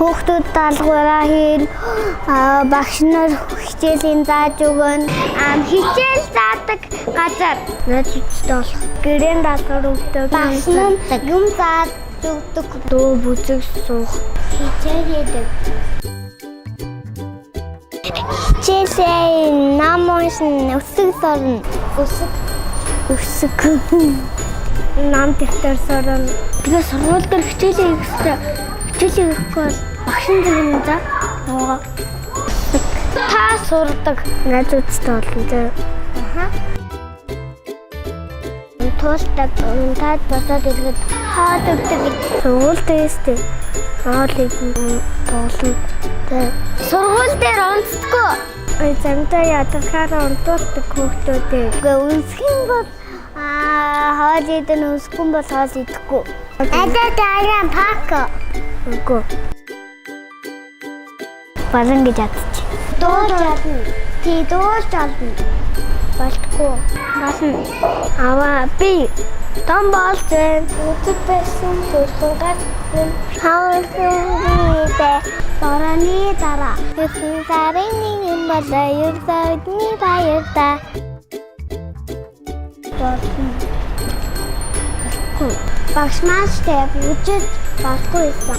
Хүүхдүүд даалгавраа хийн, багш нар хичээлийн зааж өгнө. Хичээл заадаг газар найзуудтай болох. Гэрээнд даалгавар өгдөг. Багш нар юм зааж өгдөг. Дөө бүзэг суух. Хичээл хийдэг. Хичээлээ ном уншин өсөг сорно. Өсөг. Ном дэвтэр сорно. Тэгээ сургууль дээр хичээлээ хийх хэрэгтэй. Хичээлээ хийхгүй бол багшин зөвнө за. Нуугаа. Та сурдаг найзуудтай болно тий. Тууштай таад босоод ирэхэд хаад өгдөг. Сургууль дээрстэй. Хоолыг болно. Тий. Сургууль дээр унтдаггүй. Замдаа ядархаараа унтуулдаг хүүхдүүдээ. Үсэх юм бол хоол идэн үсэхгүй бол хоол идэхгүй. Адаа пако. Үгүй. Баран гэж ядчих. Дууж болно. Тий дууж болно. Болтгүй. Болно. Аваа би том болсон. Үгүй байсан бүрхэнгээд хаалцаа Борооны дараа. Хэвэн сарын нэгэн болоо ердөөдний баяртай. Багш мааштай бүжиг баггүй байсан.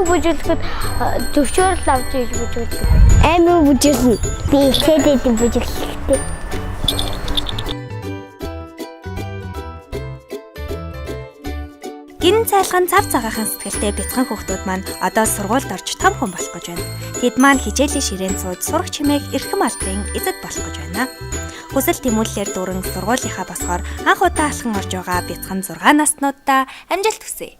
Бүжиглэхэд зөвшөөрөл авч ийж бүжиглэх. Амин бүжиглэн. Би ихээдээ бүжиглэхтэй. Гин цайлган цав цагаахан сэтгэлтэй бяцхан хүүхдүүд маань одоо сургуульд орж том хүн болох гэж байна. Тэд маань хичээлийн ширээнд сууж сурах чимээг эрхэм албан эзэд болох гэж байна. Хүсэл тэмүүллээр дүүрэн сургуулийнхаа босгоор анх удаа алхан орж байгаа бяцхан 6 наснуудаа амжилт хүсье.